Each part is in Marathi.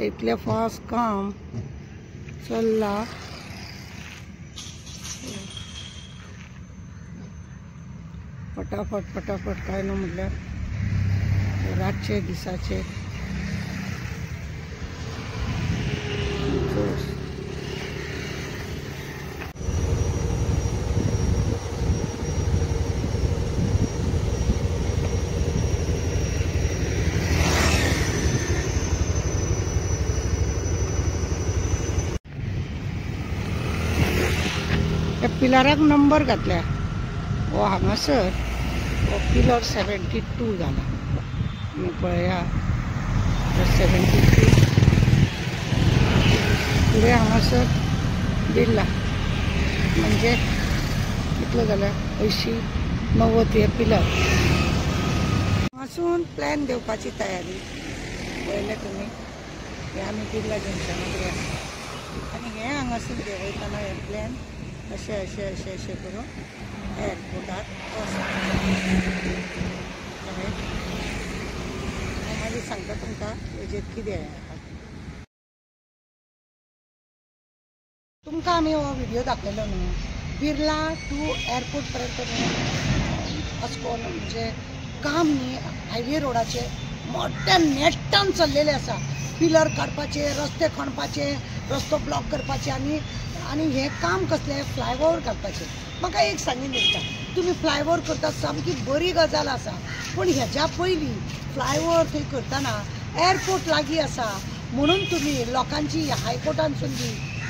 इतले फास्ट काम चल्ला। फटाफट फटाफट काय न म्हटल्यार रातचे दिसाचे त्या पिलराक नंबर घातल्या हो हांगासर हो पिलर 72 जाला। पळया 72 पुढे हांगासर दिला म्हणजे कितलो जाला 80-90 हे पिलर हांगासून प्लॅन देवपाची तयारी पळयले तुमी। हे आमी दिल्ला जंक्शनाक आनी हे हांगासून देंवयताना हे प्लॅन अशें अशें अशें अशें करून एअरपोर्टार मागीर सांगता तुमकां हेजेर कितें आसा। तुमकां आमी हो व्हिडिओ दाखयलो न्हू बिर्ला टू एअरपोर्ट पर्यंत अशें म्हणजे काम न्ही हायवे रोडाचे मोठ्या नेटान चल्लेले आसा। पिलर काडपाचे, रस्ते खणपाचे, रस्तो ब्लॉक करपाचे आनी हे काम कसले फ्लायओव्हर घालपाचे। म्हाका एक सांगीन दिसता तुमी फ्लायओव्हर करता सामकी बरी गजाल आसा पूण हेज्या पयलीं फ्लायओव्हर थंय करतना एअरपोर्ट लागीं आसा म्हणून तुमी लोकांची हायकोर्टानसून बी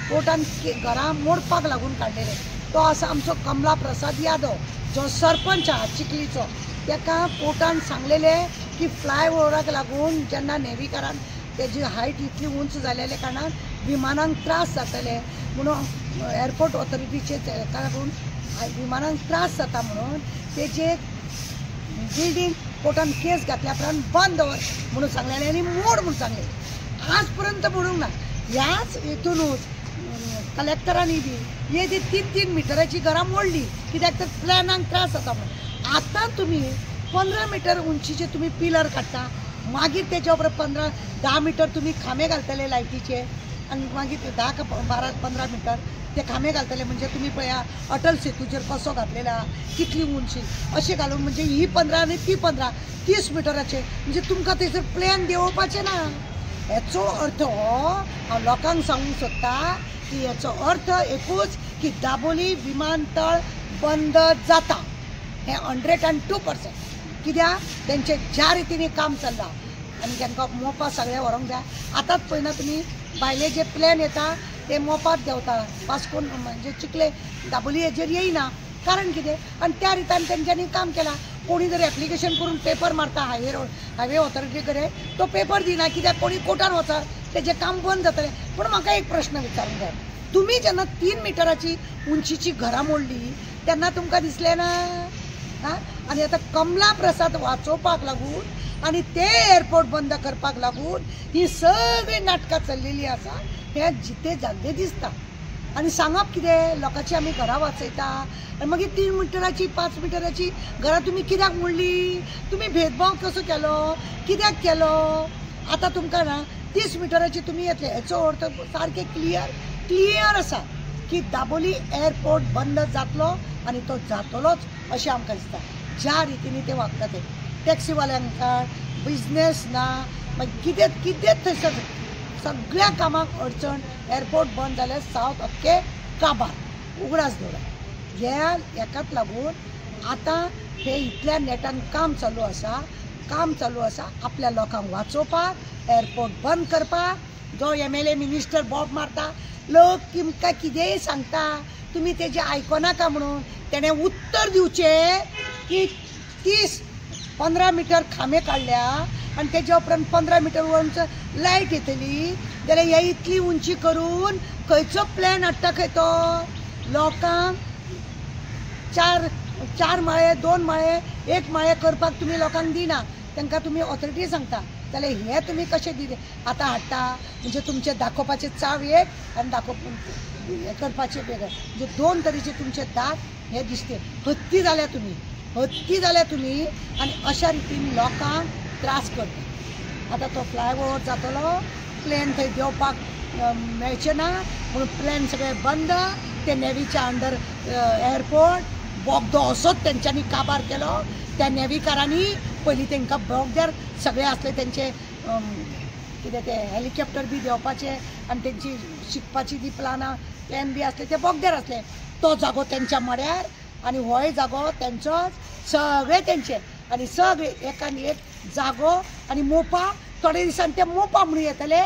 कोर्टान घरां मोडपाक लागून काडलेले। तो आसा आमचो कमला प्रसाद यादव जो सरपंच आहा चिखलीचो। ताका कोर्टान सांगलेले की फ्लायओव्हराक लागून जेन्ना नेविकारान तेजी हायट इतली उंच जालेले कारणान विमानांक त्रास जातले म्हणून एअरपोर्ट ऑथॉरिटीचे ताका लागून विमानांक त्रास जाता म्हणून तेजे बिल्डींग कोर्टान केस घातल्या उपरांत बंद दवर म्हणून सांगलेले आनी मोड म्हणून सांगले। आज पर्यंत म्हणूंक ना ह्याच हितूनूच कलेक्टरांनी बी हे 3-3 मिटराची घरां मोडली कित्याक तर प्लॅनांक त्रास जाता म्हणून। आतां तुमी 15 मिटर उंचीचे तुमी पिलर काडटा मागीर तेच्या उपरांत 10 मिटर तुमी खांबे घालतले लायटीचे आनी मागीर 10-12-15 मिटर ते खांबे घालतले म्हणजे तुमी पळया अटल सेतूचेर कसो घातलेला कितली उंची अशें घालून म्हणजे ही 15 आनी ती 15 30 मिटराचे म्हणजे तुमकां थंयसर प्लॅन देंवोवपाचें ना। हेचो अर्थ हो हांव लोकांक सांगूंक सोदता की हेचो अर्थ एकूच की दाबोली विमानतळ बंद जाता हे 102%। कित्याक तेंचे ज्या रितीने काम चल्लां आनी तांकां मोपा सगळें व्हरोंक जाय। आतांच पळयना तुमी भायले जे प्लॅन येता ते मोपात देंवता वास्कोन म्हणजे चिखले दाबोली हेजेर येयना कारण कितें आनी त्या रितान तेंच्यांनी काम केलां। कोणी जर एप्लिकेशन करून पेपर मारता हायवे ऑथॉरिटी कडेन तो पेपर दिना कित्याक कोणी कोर्टान वचा तेजें काम बंद जातलें। पूण म्हाका एक प्रश्न विचारूंक जाय तुमी जेन्ना 3 मिटराची उंचीची घरां मोडली तेन्ना तुमकां दिसलें ना आनी आतां कमला प्रसाद वाचोवपाक लागून आनी ते एअरपोर्ट बंद करपाक लागून ही सगळी नाटकां चल्लेली आसा हे जिते जाल्ले दिसता। आनी सांगप कितें लोकांची आमी घरां वाचयता आनी मागीर 3 मिटराची 5 मिटराची घरां तुमी कित्याक मोडली तुमी भेदभाव कसो केलो कित्याक केलो। आतां तुमकां ना 30 मिटराची तुमी येतले हेचो अर्थ सारकें क्लियर आसा की दाबोली एअरपोर्ट बंद जातलो आनी तो जातलोच अशें आमकां दिसता। ज्या रितीने ते वागता ते टॅक्सीवाल्यांका बिजनेस ना मागीर कितें कितें थंयसर सगळ्या कामाक अडचण एअरपोर्ट बंद जाले सावथ अख्खे काबार उगडास दवरा। हेकाच लागून आतां हे इतल्या नेटान काम चालू आसा आपल्या लोकांक वाचोवपाक एअरपोर्ट बंद करपाक। जो MLA मिनिस्टर बॉब मारता लोक तुमकां कितेंय सांगता तुमी तेजें आयकनाका म्हणून तेणें उत्तर दिवचें की 30-15 मिटर खांबे काडल्या आनी तेच्या उपरांत 15 मिटर उंच लायट येतली जाल्यार हे इतली उंची करून खंयचो प्लॅन हाडटा खंय तो लोकांक 4 माळे 2 माळे 1 माळे करपाक तुमी लोकांक दिना तांकां तुमी ऑथॉरिटी सांगता जाल्यार हे तुमी कशें दिले आतां हाडटा म्हणजे तुमचे दाखोवपाचे चाव एक आनी करपाचे वेगळे म्हणजे 2 तरेचे तुमचे दाख हे दिसते। हत्ती जाल्या तुमी आनी अशा रितीन लोकांक त्रास करता। आतां तो फ्लायओव्हर जातलो प्लेन थंय देवपाक मेळचे ना म्हणून प्लेन सगळे बंद. ते नेवीच्या अंडर एअरपोर्ट बोगदो असोच तेंच्यांनी काबार केलो. त्या नेवीकारांनी पयलीं तांकां बोगद्यार सगळे असले तेंचे कितें ते हेलिकॉप्टर बी देंवपाचे आनी तेंची शिकपाची ती प्लॅन बी असले ते बोगद्यार असले. तो जागो तेंच्या मड्यार आनी होय जागो तेंचोच सगळे तेंचे आनी सगळे एकान एक जागो आनी मोपा. थोडे दिसांनी ते मोपा म्हणून येतले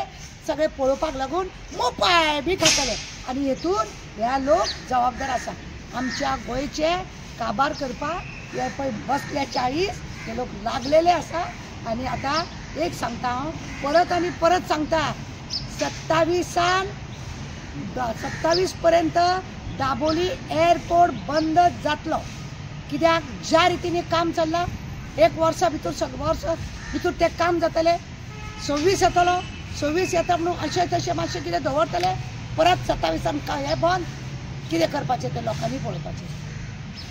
सगळे पळोवपाक लागून मोपाय बी खातले आनी हेतून ह्या लोक जबाबदार आसा. आमच्या गोंयचे काबार करपाक हे पळय बसले 40 हे लोक लागलेले आसा. आनी आतां एक सांगता हांव परत आनी परत सांगता 27 पर्यंत दाबोली एअरपोर्ट बंद जातलो. कित्याक ज्या रितीने काम चल्लां 1 वर्सा भितर वर्स भितर तें काम जातलें. 26 येतलो 26 येता म्हणून अशें तशें मातशें कितें दवरतले परत 27 हें बंद. कितें करपाचें तें लोकांनी पळोवपाचें.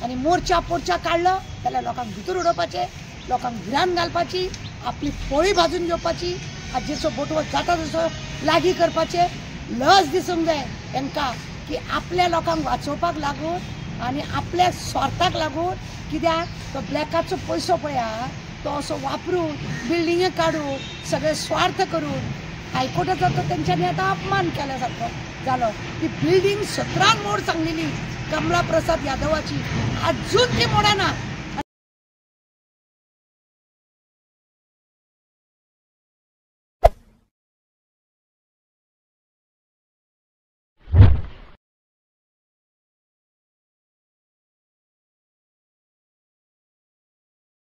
आनी मोर्चा काडलो जाल्यार लोकांक भितर उडोवपाचें, लोकांक भिरांत घालपाची, आपली पोळी भाजून घेवपाची, हाजेचो बोटवो जाता तसो लागीं करपाचें. लज दिसूंक जाय तांकां की आपल्या लोकांक वाचोवपाक लागून आनी आपल्या स्वार्थाक लागून. कित्याक तो ब्लॅकाचो पयसो पळया तो असो वापरून बिल्डिंगे काडून सगळे स्वार्थ करून हायकोर्टाचो तो तेंच्यांनी आतां अपमान केल्या सारको जालो. ती बिल्डींग 17 मोड सांगलेली कमला प्रसाद यादवाची, अजून ती मोडना.